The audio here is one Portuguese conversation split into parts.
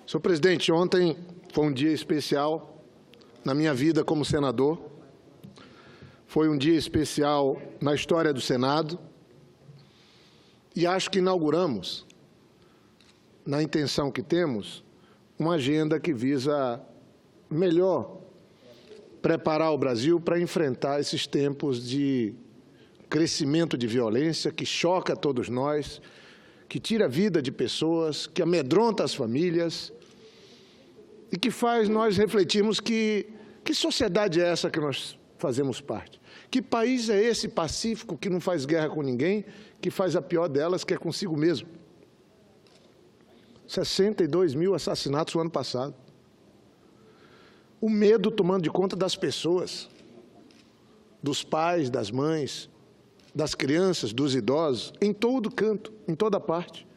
Senhor presidente, ontem foi um dia especial na minha vida como senador. Foi um dia especial na história do Senado. E acho que inauguramos, na intenção que temos, uma agenda que visa melhor preparar o Brasil para enfrentar esses tempos de crescimento de violência que choca todos nós, que tira a vida de pessoas, que amedronta as famílias e que faz nós refletirmos que sociedade é essa que nós fazemos parte? Que país é esse pacífico que não faz guerra com ninguém, que faz a pior delas, que é consigo mesmo? 62 mil assassinatos no ano passado. O medo tomando de conta das pessoas, dos pais, das mães, das crianças, dos idosos, em todo canto, em toda parte.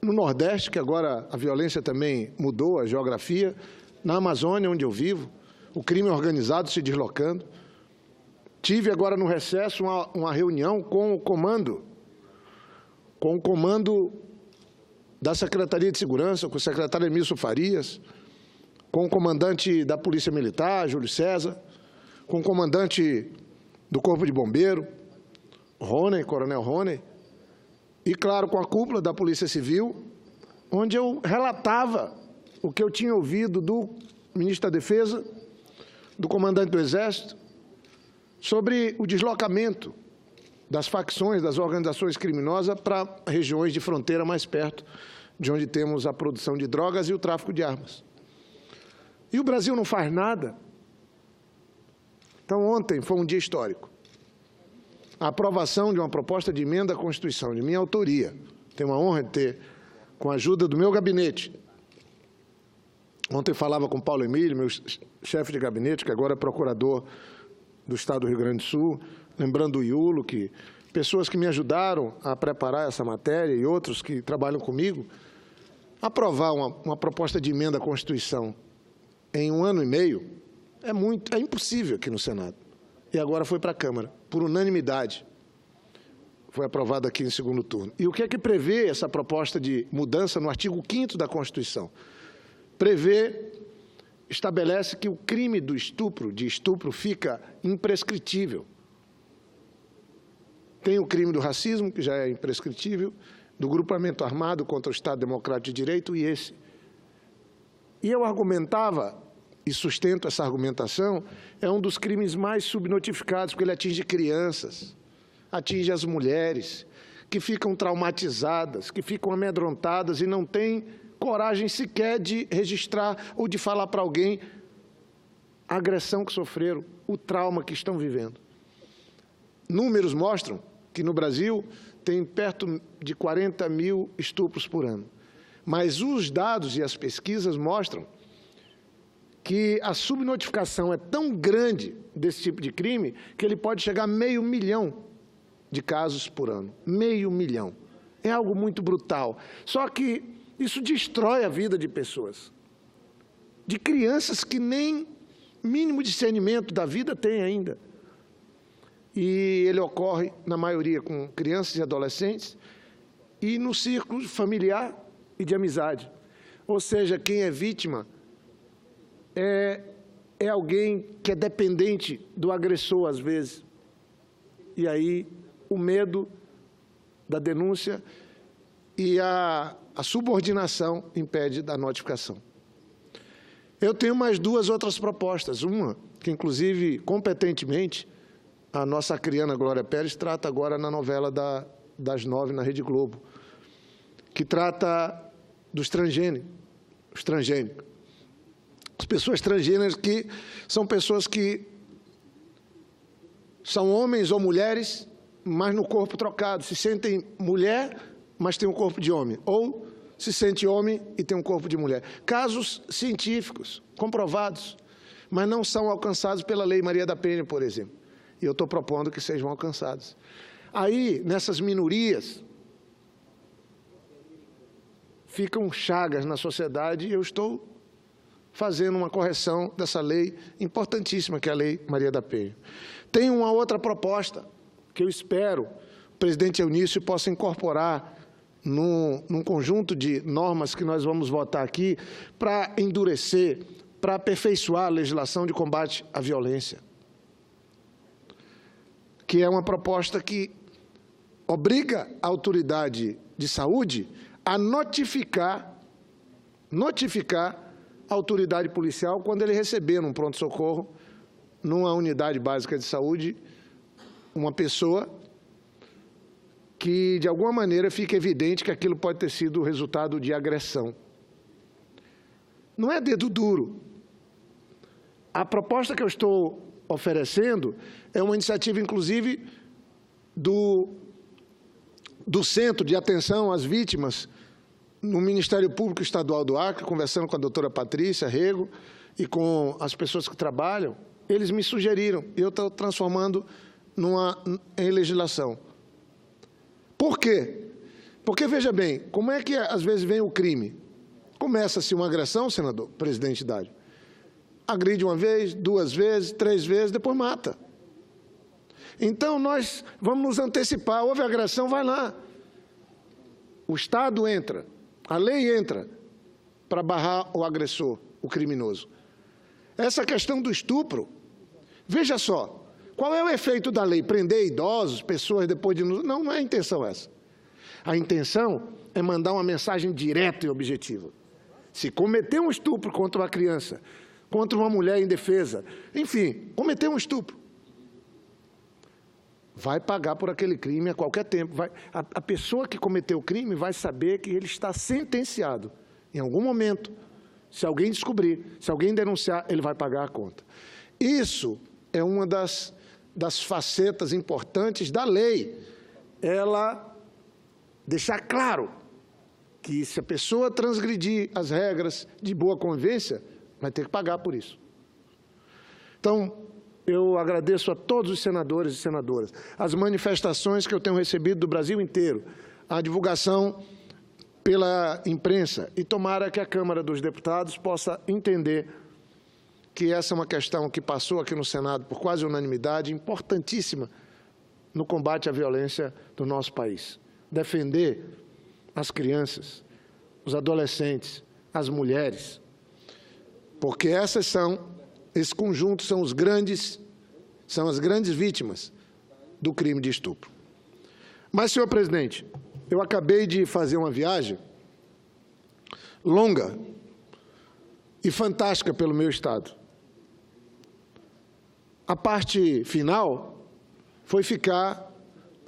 No Nordeste, que agora a violência também mudou a geografia, na Amazônia, onde eu vivo, o crime organizado se deslocando. Tive agora no recesso uma reunião com o comando da Secretaria de Segurança, com o secretário Emílio Farias, com o comandante da Polícia Militar, Júlio César, com o comandante do Corpo de Bombeiro, Rony, Coronel Rony, e, claro, com a cúpula da Polícia Civil, onde eu relatava o que eu tinha ouvido do ministro da Defesa, do comandante do Exército, sobre o deslocamento das facções, das organizações criminosas para regiões de fronteira mais perto, de onde temos a produção de drogas e o tráfico de armas. E o Brasil não faz nada. Então, ontem foi um dia histórico. A aprovação de uma proposta de emenda à Constituição, de minha autoria. Tenho a honra de ter, com a ajuda do meu gabinete. Ontem falava com Paulo Emílio, meu chefe de gabinete, que agora é procurador do Estado do Rio Grande do Sul, lembrando o Iulo, que pessoas que me ajudaram a preparar essa matéria e outros que trabalham comigo, aprovar uma proposta de emenda à Constituição em 1 ano e meio é impossível aqui no Senado. E agora foi para a Câmara, por unanimidade. Foi aprovado aqui em segundo turno. E o que é que prevê essa proposta de mudança no artigo 5º da Constituição? Estabelece que o crime de estupro fica imprescritível. Tem o crime do racismo, que já é imprescritível, do grupamento armado contra o Estado Democrático de Direito e esse. E eu argumentava, e sustento essa argumentação, é um dos crimes mais subnotificados, porque ele atinge crianças, atinge as mulheres, que ficam traumatizadas, que ficam amedrontadas e não têm coragem sequer de registrar ou de falar para alguém a agressão que sofreram, o trauma que estão vivendo. Números mostram que no Brasil tem perto de 40 mil estupros por ano. Mas os dados e as pesquisas mostram que a subnotificação é tão grande desse tipo de crime que ele pode chegar a 500 mil de casos por ano. 500 mil. É algo muito brutal. Só que isso destrói a vida de pessoas, de crianças que nem mínimo discernimento da vida têm ainda. E ele ocorre, na maioria, com crianças e adolescentes e no círculo familiar e de amizade. Ou seja, quem é vítima é alguém que é dependente do agressor, às vezes. E aí o medo da denúncia e a subordinação impede da notificação. Eu tenho mais 2 outras propostas. Uma, que inclusive, competentemente, a nossa acriana Glória Pérez trata agora na novela das 9 na Rede Globo, que trata dos transgênicos. As pessoas transgêneras que são pessoas que são homens ou mulheres, mas no corpo trocado. Se sentem mulher, mas tem um corpo de homem. Ou se sente homem e tem um corpo de mulher. Casos científicos, comprovados, mas não são alcançados pela Lei Maria da Penha, por exemplo. E eu estou propondo que sejam alcançados. Aí, nessas minorias, ficam chagas na sociedade e eu estou fazendo uma correção dessa lei importantíssima, que é a Lei Maria da Penha. Tem uma outra proposta que eu espero o presidente Eunício possa incorporar num conjunto de normas que nós vamos votar aqui para endurecer, para aperfeiçoar a legislação de combate à violência, que é uma proposta que obriga a autoridade de saúde a notificar a autoridade policial quando ele receber num pronto-socorro, numa unidade básica de saúde, uma pessoa que, de alguma maneira, fica evidente que aquilo pode ter sido o resultado de agressão. Não é dedo duro. A proposta que eu estou oferecendo é uma iniciativa, inclusive, do Centro de Atenção às Vítimas, no Ministério Público Estadual do Acre, conversando com a doutora Patrícia Rego e com as pessoas que trabalham, eles me sugeriram, e eu estou transformando em legislação. Por quê? Porque, veja bem, como é que às vezes vem o crime? Começa-se uma agressão, senador, presidente Dário. Agride uma vez, 2 vezes, 3 vezes, depois mata. Então, nós vamos nos antecipar. Houve agressão, vai lá. O Estado entra, a lei entra para barrar o agressor, o criminoso. Essa questão do estupro, veja só, qual é o efeito da lei? Prender idosos, pessoas depois de... Não é a intenção essa. A intenção é mandar uma mensagem direta e objetiva. Se cometer um estupro contra uma criança, contra uma mulher indefesa, enfim, cometer um estupro, vai pagar por aquele crime a qualquer tempo. A pessoa que cometeu o crime vai saber que ele está sentenciado. Em algum momento, se alguém descobrir, se alguém denunciar, ele vai pagar a conta. Isso é uma das facetas importantes da lei. Ela deixar claro que, se a pessoa transgredir as regras de boa convivência, vai ter que pagar por isso. Então, eu agradeço a todos os senadores e senadoras, as manifestações que eu tenho recebido do Brasil inteiro, a divulgação pela imprensa, e tomara que a Câmara dos Deputados possa entender que essa é uma questão que passou aqui no Senado por quase unanimidade, importantíssima no combate à violência do nosso país. Defender as crianças, os adolescentes, as mulheres, porque esse conjunto são as grandes vítimas do crime de estupro. Mas, senhor presidente, eu acabei de fazer uma viagem longa e fantástica pelo meu estado. A parte final foi ficar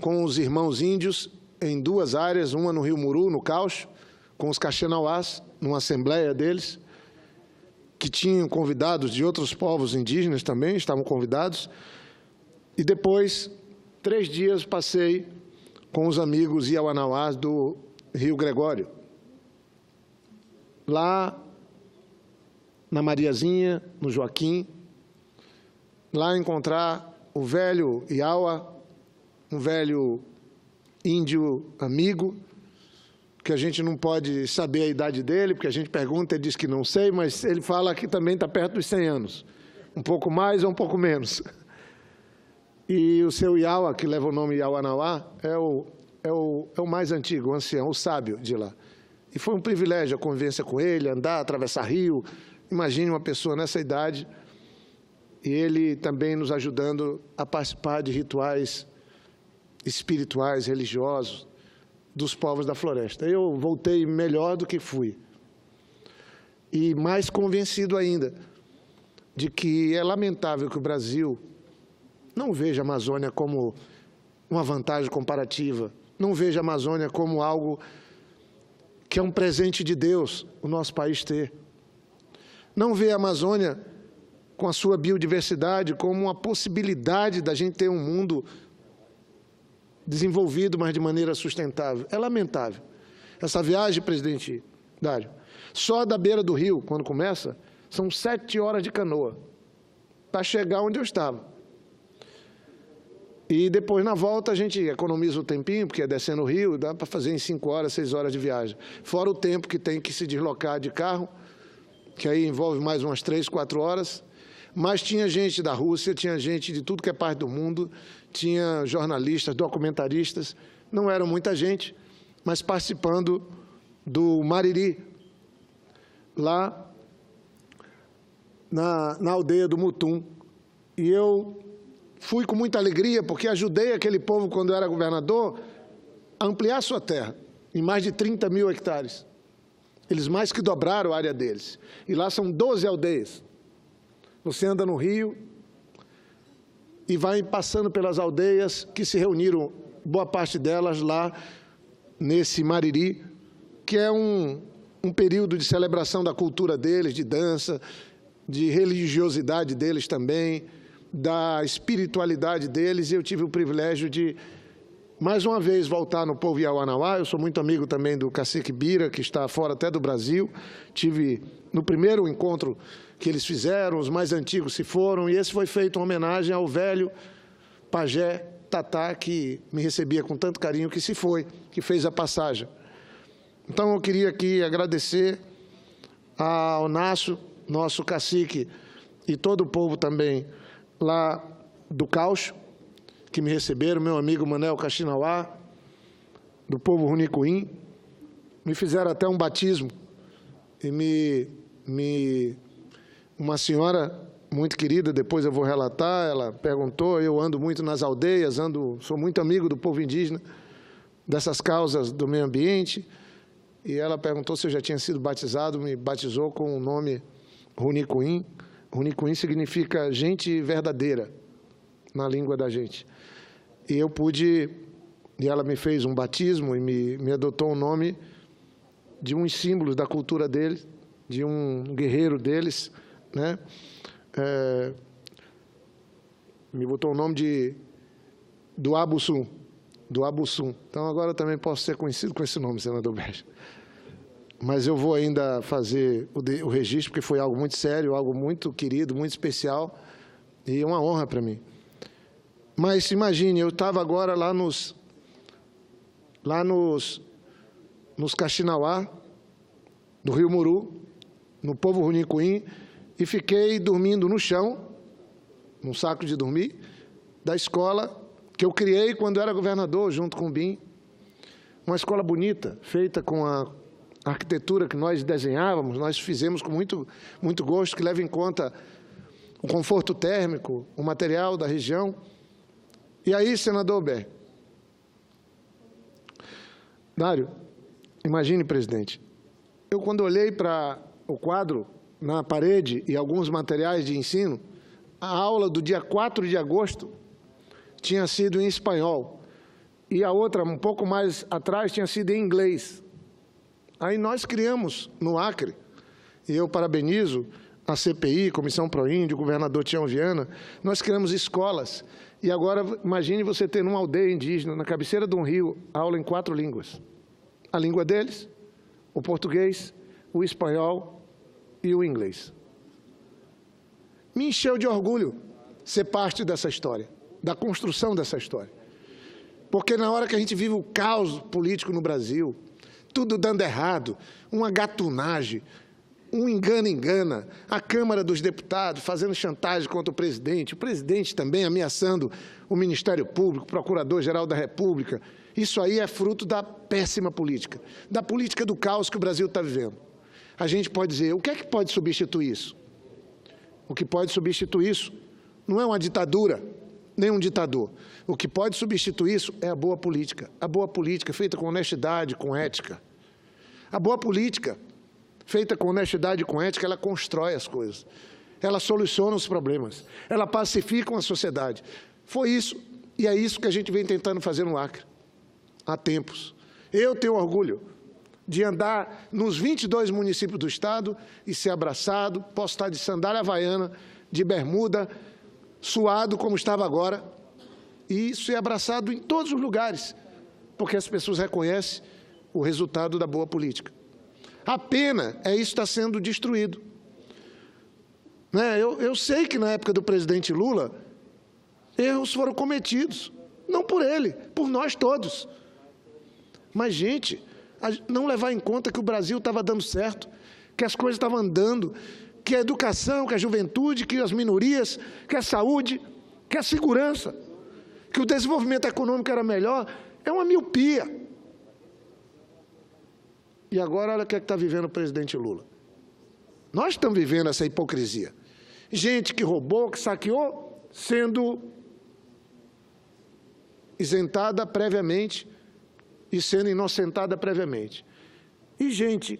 com os irmãos índios em 2 áreas, uma no Rio Muru, no Caucho, com os Caxenauás, numa assembleia deles, que tinham convidados de outros povos indígenas também, estavam convidados, e depois, 3 dias, passei com os amigos Iauanauás do Rio Gregório. Lá, na Mariazinha, no Joaquim, lá encontrar o velho Iaua, um velho índio amigo, que a gente não pode saber a idade dele, porque a gente pergunta, ele diz que não sei, mas ele fala que também está perto dos 100 anos, um pouco mais ou um pouco menos. E o seu Iaua, que leva o nome Iauanauá, é o mais antigo, o ancião, o sábio de lá. E foi um privilégio a convivência com ele, andar, atravessar rio. Imagine uma pessoa nessa idade, e ele também nos ajudando a participar de rituais espirituais, religiosos, dos povos da floresta. Eu voltei melhor do que fui. E mais convencido ainda de que é lamentável que o Brasil não veja a Amazônia como uma vantagem comparativa, não veja a Amazônia como algo que é um presente de Deus, o nosso país ter. Não vê a Amazônia com a sua biodiversidade como uma possibilidade da gente ter um mundo desenvolvido, mas de maneira sustentável. É lamentável. Essa viagem, presidente Dário, só da beira do rio, quando começa, são 7 horas de canoa para chegar onde eu estava. E depois, na volta, a gente economiza o tempinho, porque é descendo o rio, dá para fazer em 5 horas, 6 horas de viagem. Fora o tempo que tem que se deslocar de carro, que aí envolve mais umas 3, 4 horas. Mas tinha gente da Rússia, tinha gente de tudo que é parte do mundo, tinha jornalistas, documentaristas, não era muita gente, mas participando do Mariri, lá na aldeia do Mutum. E eu fui com muita alegria, porque ajudei aquele povo, quando eu era governador, a ampliar sua terra, em mais de 30 mil hectares. Eles mais que dobraram a área deles. E lá são 12 aldeias. Você anda no rio e vai passando pelas aldeias que se reuniram, boa parte delas lá nesse Mariri, que é um período de celebração da cultura deles, de dança, de religiosidade deles também, da espiritualidade deles. E eu tive o privilégio de, mais uma vez, voltar no povo Iauanauá. Eu sou muito amigo também do cacique Bira, que está fora até do Brasil. Tive no primeiro encontro que eles fizeram, os mais antigos se foram, e esse foi feito uma homenagem ao velho pajé Tatá, que me recebia com tanto carinho, que se foi, que fez a passagem. Então, eu queria aqui agradecer ao nosso cacique, e todo o povo também lá do Caucho, que me receberam, meu amigo Manel Kaxinauá, do povo Runicuim, me fizeram até um batismo, e uma senhora muito querida, depois eu vou relatar, ela perguntou, eu ando muito nas aldeias, sou muito amigo do povo indígena, dessas causas do meio ambiente, e ela perguntou se eu já tinha sido batizado, me batizou com o nome Runicuim. Runicuim significa gente verdadeira, na língua da gente. E ela me fez um batismo e me adotou o nome de uns símbolos da cultura deles, de um guerreiro deles, né? Me botou o nome do Abussum. Então, agora eu também posso ser conhecido com esse nome, senador Beja. Mas eu vou ainda fazer o registro, porque foi algo muito sério, algo muito querido, muito especial, e é uma honra para mim. Mas imagine, eu estava agora lá nos Kaxinauá, do Rio Muru, no povo Runicuim, e fiquei dormindo no chão, num saco de dormir, da escola que eu criei quando eu era governador, junto com o BIM. Uma escola bonita, feita com a arquitetura que nós desenhávamos, nós fizemos com muito gosto, que leva em conta o conforto térmico, o material da região. E aí, senador Ber, Dário, imagine, presidente, eu quando olhei para o quadro na parede e alguns materiais de ensino, a aula do dia 4 de agosto tinha sido em espanhol e a outra, um pouco mais atrás, tinha sido em inglês. Aí nós criamos no Acre, e eu parabenizo a CPI, Comissão Proíndio, o governador Tião Viana, nós criamos escolas. E agora, imagine você ter numa aldeia indígena, na cabeceira de um rio, aula em 4 línguas. A língua deles, o português, o espanhol e o inglês. Me encheu de orgulho ser parte dessa história, da construção dessa história. Porque na hora que a gente vive o caos político no Brasil, tudo dando errado, uma gatunagem, um engana, a Câmara dos Deputados fazendo chantagem contra o presidente também ameaçando o Ministério Público, o Procurador-Geral da República. Isso aí é fruto da péssima política, da política do caos que o Brasil está vivendo. A gente pode dizer, o que é que pode substituir isso? O que pode substituir isso não é uma ditadura, nem um ditador. O que pode substituir isso é a boa política feita com honestidade, com ética. A boa política feita com honestidade e com ética, ela constrói as coisas, ela soluciona os problemas, ela pacifica uma sociedade. Foi isso, e é isso que a gente vem tentando fazer no Acre, há tempos. Eu tenho orgulho de andar nos 22 municípios do Estado e ser abraçado, posso estar de sandália havaiana, de bermuda, suado como estava agora, e ser abraçado em todos os lugares, porque as pessoas reconhecem o resultado da boa política. A pena é isso está sendo destruído. Eu sei que na época do presidente Lula, erros foram cometidos, não por ele, por nós todos. Mas, gente, não levar em conta que o Brasil estava dando certo, que as coisas estavam andando, que a educação, que a juventude, que as minorias, que a saúde, que a segurança, que o desenvolvimento econômico era melhor, é uma miopia. E agora, olha o que está vivendo o presidente Lula. Nós estamos vivendo essa hipocrisia. Gente que roubou, que saqueou, sendo isentada previamente e sendo inocentada previamente. E gente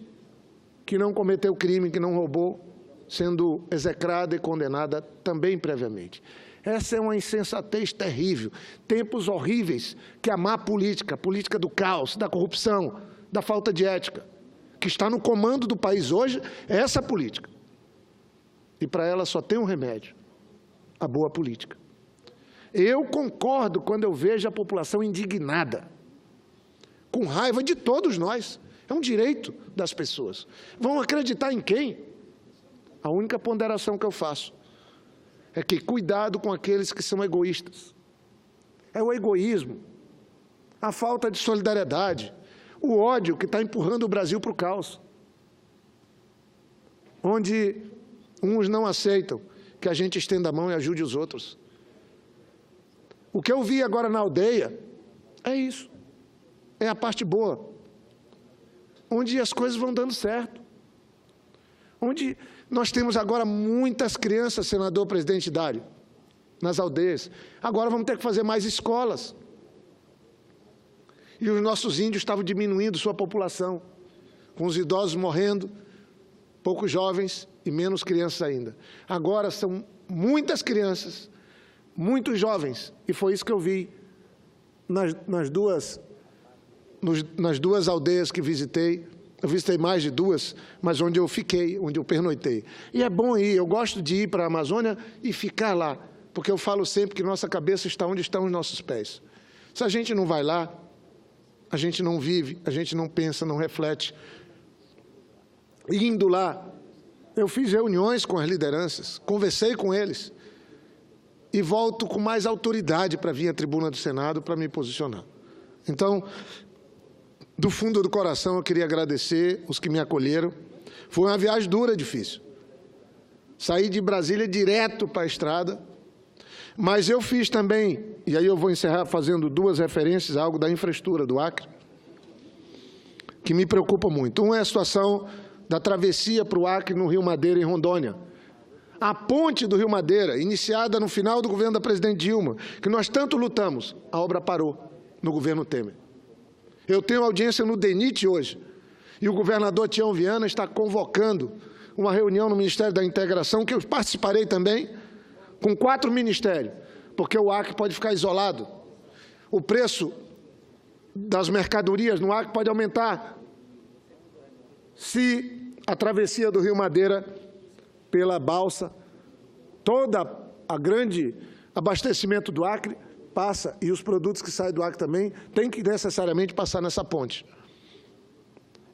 que não cometeu crime, que não roubou, sendo execrada e condenada também previamente. Essa é uma insensatez terrível, tempos horríveis que a má política, a política do caos, da corrupção, da falta de ética, que está no comando do país hoje, é essa política. E para ela só tem um remédio, a boa política. Eu concordo quando eu vejo a população indignada, com raiva de todos nós. É um direito das pessoas. Vão acreditar em quem? A única ponderação que eu faço é que cuidado com aqueles que são egoístas. É o egoísmo, a falta de solidariedade, o ódio que está empurrando o Brasil para o caos. Onde uns não aceitam que a gente estenda a mão e ajude os outros. O que eu vi agora na aldeia é isso. É a parte boa. Onde as coisas vão dando certo. Onde nós temos agora muitas crianças, senador presidente Dário, nas aldeias. Agora vamos ter que fazer mais escolas. E os nossos índios estavam diminuindo sua população, com os idosos morrendo, poucos jovens e menos crianças ainda. Agora são muitas crianças, muitos jovens, e foi isso que eu vi nas duas aldeias que visitei. Eu visitei mais de duas, mas onde eu fiquei, onde eu pernoitei. E é bom ir, eu gosto de ir para a Amazônia e ficar lá, porque eu falo sempre que nossa cabeça está onde estão os nossos pés. Se a gente não vai lá, a gente não vive, a gente não pensa, não reflete. Indo lá, eu fiz reuniões com as lideranças, conversei com eles e volto com mais autoridade para vir à tribuna do Senado para me posicionar. Então, do fundo do coração, eu queria agradecer os que me acolheram. Foi uma viagem dura, difícil. Saí de Brasília direto para a estrada, mas eu fiz também, e aí eu vou encerrar fazendo duas referências a algo da infraestrutura do Acre, que me preocupa muito. Uma é a situação da travessia para o Acre no Rio Madeira, em Rondônia. A ponte do Rio Madeira, iniciada no final do governo da presidente Dilma, que nós tanto lutamos, a obra parou no governo Temer. Eu tenho audiência no DENIT hoje, e o governador Tião Viana está convocando uma reunião no Ministério da Integração, que eu participarei também, com 4 ministérios, porque o Acre pode ficar isolado. O preço das mercadorias no Acre pode aumentar se a travessia do Rio Madeira pela balsa, toda a grande abastecimento do Acre passa, e os produtos que saem do Acre também, tem que necessariamente passar nessa ponte.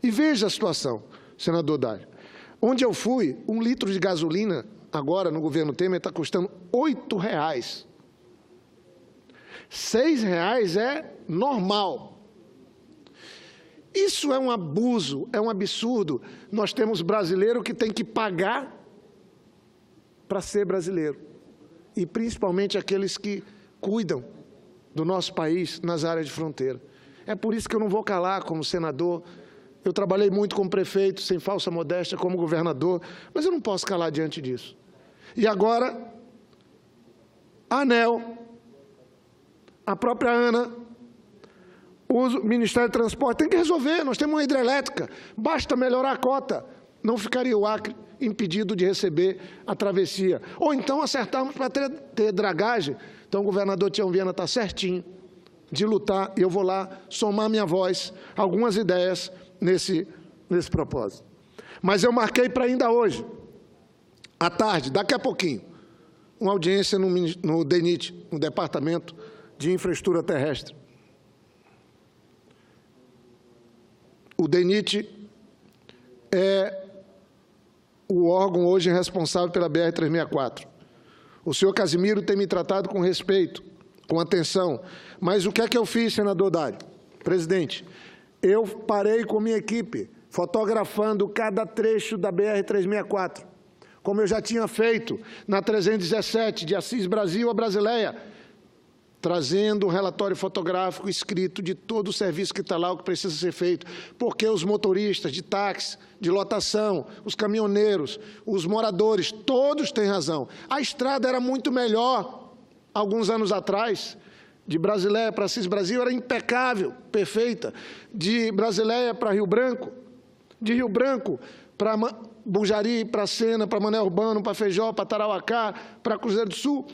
E veja a situação, senador Dário. Onde eu fui, 1 litro de gasolina, agora no governo Temer, está custando R$ 8,00. R$ 6,00 é normal. Isso é um abuso, é um absurdo. Nós temos brasileiro que tem que pagar para ser brasileiro. E principalmente aqueles que cuidam do nosso país nas áreas de fronteira. É por isso que eu não vou calar como senador. Eu trabalhei muito como prefeito, sem falsa modéstia, como governador, mas eu não posso calar diante disso. E agora, a ANEEL, a própria ANA, o Ministério do Transporte tem que resolver. Nós temos uma hidrelétrica, basta melhorar a cota. Não ficaria o Acre impedido de receber a travessia. Ou então acertarmos para ter dragagem. Então o governador Tião Viana está certinho de lutar, e eu vou lá somar minha voz, algumas ideias nesse propósito. Mas eu marquei para ainda hoje, à tarde, daqui a pouquinho, uma audiência no DENIT, no Departamento de Infraestrutura Terrestre. O DENIT é o órgão hoje responsável pela BR-364. O senhor Casimiro tem me tratado com respeito, com atenção. Mas o que é que eu fiz, senador Dário? Presidente, eu parei com minha equipe, fotografando cada trecho da BR-364, como eu já tinha feito na 317, de Assis Brasil a Brasileia, trazendo um relatório fotográfico escrito de todo o serviço que está lá, o que precisa ser feito, porque os motoristas de táxi, de lotação, os caminhoneiros, os moradores, todos têm razão. A estrada era muito melhor alguns anos atrás. De Brasileia para Assis Brasil era impecável, perfeita. De Brasileia para Rio Branco, de Rio Branco para Bujari, para Sena, para Mané Urbano, para Feijó, para Tarauacá, para Cruzeiro do Sul,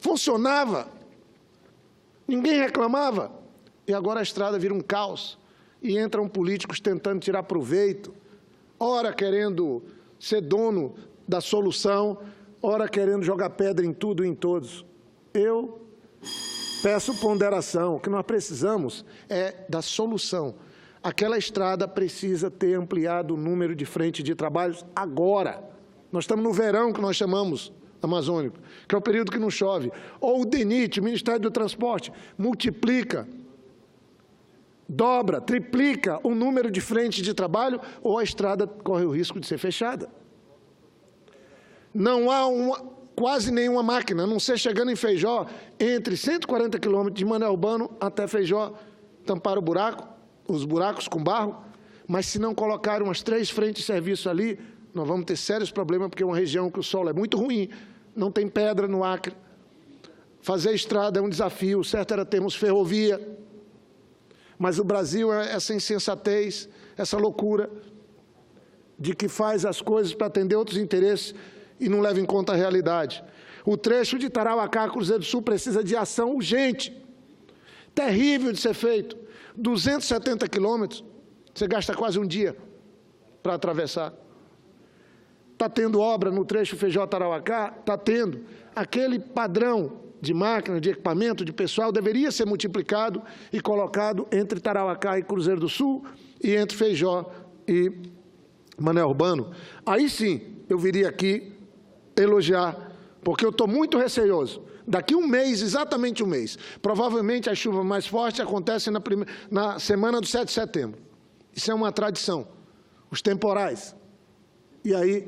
funcionava. Ninguém reclamava. E agora a estrada vira um caos. E entram políticos tentando tirar proveito, ora querendo ser dono da solução, ora querendo jogar pedra em tudo e em todos. Eu peço ponderação. O que nós precisamos é da solução. Aquela estrada precisa ter ampliado o número de frentes de trabalhos agora. Nós estamos no verão, que nós chamamos amazônico, que é o período que não chove. Ou o DENIT, o Ministério do Transporte, multiplica, dobra, triplica o número de frentes de trabalho, ou a estrada corre o risco de ser fechada. Não há quase nenhuma máquina, a não ser chegando em Feijó, entre 140 quilômetros de Mané Urbano até Feijó, tampar o buraco, os buracos com barro, mas se não colocar umas 3 frentes de serviço ali, nós vamos ter sérios problemas, porque é uma região que o solo é muito ruim, não tem pedra no Acre. Fazer estrada é um desafio, o certo era termos ferrovia, mas o Brasil é essa insensatez, essa loucura de que faz as coisas para atender outros interesses e não leva em conta a realidade. O trecho de Tarauacá a Cruzeiro do Sul precisa de ação urgente, terrível de ser feito. 270 quilômetros, você gasta quase um dia para atravessar. Está tendo obra no trecho Feijó-Tarauacá? Está tendo. Aquele padrão de máquina, de equipamento, de pessoal, deveria ser multiplicado e colocado entre Tarauacá e Cruzeiro do Sul e entre Feijó e Mané Urbano. Aí sim, eu viria aqui elogiar, porque eu estou muito receoso. Daqui um mês, exatamente um mês, provavelmente a chuva mais forte acontece na semana do 7 de setembro. Isso é uma tradição. Os temporais. E aí,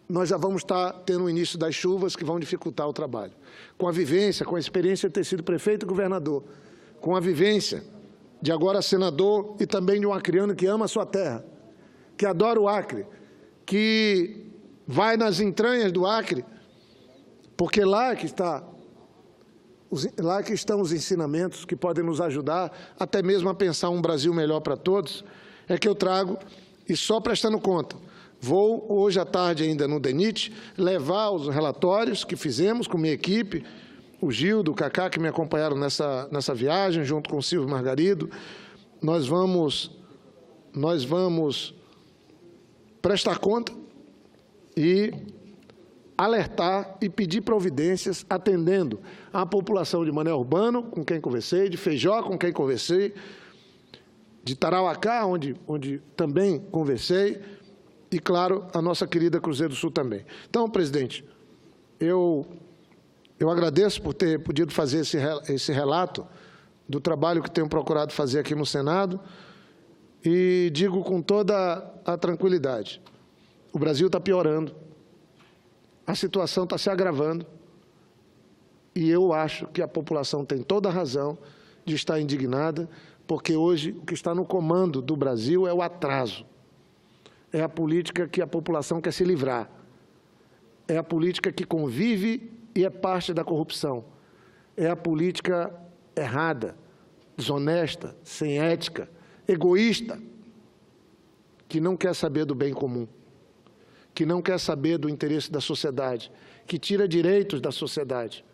nós já vamos estar tendo o início das chuvas que vão dificultar o trabalho. Com a vivência, com a experiência de ter sido prefeito e governador, com a vivência de agora senador e também de um acreano que ama a sua terra, que adora o Acre, que vai nas entranhas do Acre, porque lá que estão os ensinamentos que podem nos ajudar até mesmo a pensar um Brasil melhor para todos, é que eu trago, e só prestando conta, vou hoje à tarde ainda no DENIT levar os relatórios que fizemos com minha equipe, o Gildo, o Cacá, que me acompanharam nessa viagem, junto com o Silvio Margarido. Nós vamos prestar conta e alertar e pedir providências, atendendo à população de Mané Urbano, com quem conversei, de Feijó, com quem conversei, de Tarauacá, onde também conversei, e, claro, a nossa querida Cruzeiro do Sul também. Então, presidente, eu agradeço por ter podido fazer esse relato do trabalho que tenho procurado fazer aqui no Senado e digo com toda a tranquilidade, o Brasil está piorando, a situação está se agravando e eu acho que a população tem toda a razão de estar indignada, porque hoje o que está no comando do Brasil é o atraso. É a política que a população quer se livrar. É a política que convive e é parte da corrupção. É a política errada, desonesta, sem ética, egoísta, que não quer saber do bem comum, que não quer saber do interesse da sociedade, que tira direitos da sociedade.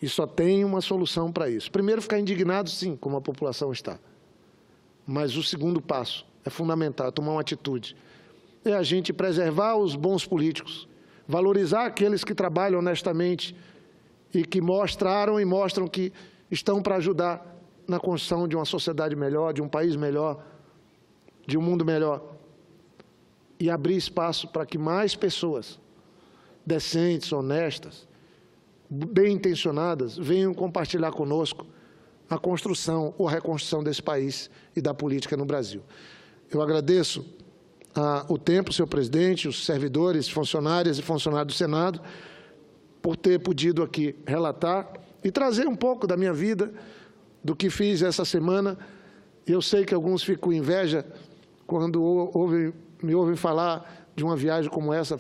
E só tem uma solução para isso. Primeiro, ficar indignado, sim, como a população está. Mas o segundo passo é fundamental, tomar uma atitude. É a gente preservar os bons políticos, valorizar aqueles que trabalham honestamente e que mostraram e mostram que estão para ajudar na construção de uma sociedade melhor, de um país melhor, de um mundo melhor. E abrir espaço para que mais pessoas decentes, honestas, bem-intencionadas, venham compartilhar conosco a construção ou a reconstrução desse país e da política no Brasil. Eu agradeço o tempo, senhor presidente, os servidores, funcionárias e funcionários do Senado, por ter podido aqui relatar e trazer um pouco da minha vida, do que fiz essa semana. Eu sei que alguns ficam com inveja quando me ouvem falar de uma viagem como essa,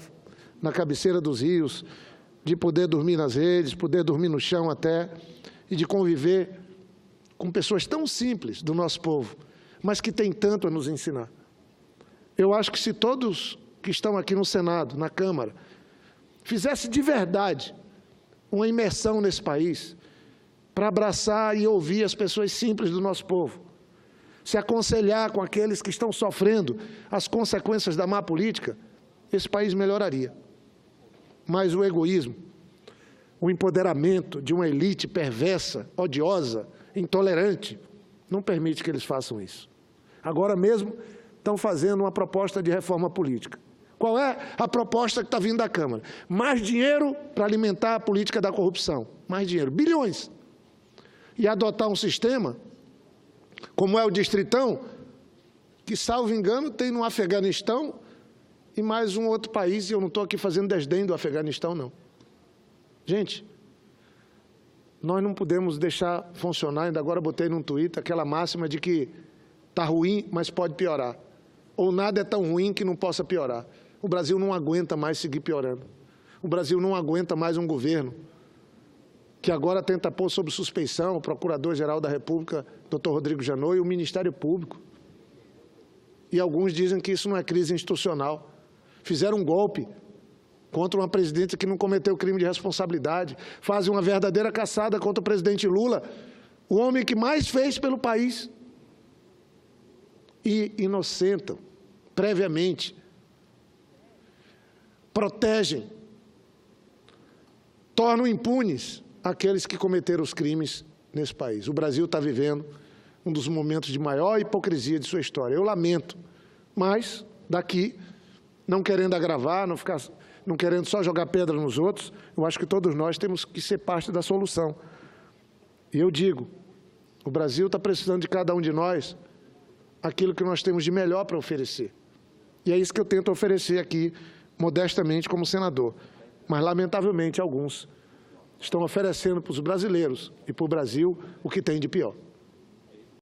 na cabeceira dos rios, de poder dormir nas redes, poder dormir no chão até, e de conviver com pessoas tão simples do nosso povo, mas que têm tanto a nos ensinar. Eu acho que se todos que estão aqui no Senado, na Câmara, fizessem de verdade uma imersão nesse país, para abraçar e ouvir as pessoas simples do nosso povo, se aconselhar com aqueles que estão sofrendo as consequências da má política, esse país melhoraria. Mas o egoísmo, o empoderamento de uma elite perversa, odiosa, intolerante, não permite que eles façam isso. Agora mesmo estão fazendo uma proposta de reforma política. Qual é a proposta que está vindo da Câmara? Mais dinheiro para alimentar a política da corrupção. Mais dinheiro, bilhões. E adotar um sistema, como é o Distritão, que, salvo engano, tem no Afeganistão e mais um outro país, e eu não estou aqui fazendo desdém do Afeganistão, não. Gente, nós não podemos deixar funcionar, ainda agora botei num Twitter aquela máxima de que está ruim, mas pode piorar. Ou nada é tão ruim que não possa piorar. O Brasil não aguenta mais seguir piorando. O Brasil não aguenta mais um governo que agora tenta pôr sob suspeição o Procurador-Geral da República, Dr. Rodrigo Janot, e o Ministério Público. E alguns dizem que isso não é crise institucional. Fizeram um golpe contra uma presidente que não cometeu crime de responsabilidade. Fazem uma verdadeira caçada contra o presidente Lula, o homem que mais fez pelo país. E inocentam, previamente, protegem, tornam impunes aqueles que cometeram os crimes nesse país. O Brasil está vivendo um dos momentos de maior hipocrisia de sua história. Eu lamento, mas daqui, não querendo agravar, não querendo só jogar pedra nos outros, eu acho que todos nós temos que ser parte da solução. E eu digo, o Brasil está precisando de cada um de nós aquilo que nós temos de melhor para oferecer. E é isso que eu tento oferecer aqui, modestamente, como senador. Mas, lamentavelmente, alguns estão oferecendo para os brasileiros e para o Brasil o que tem de pior.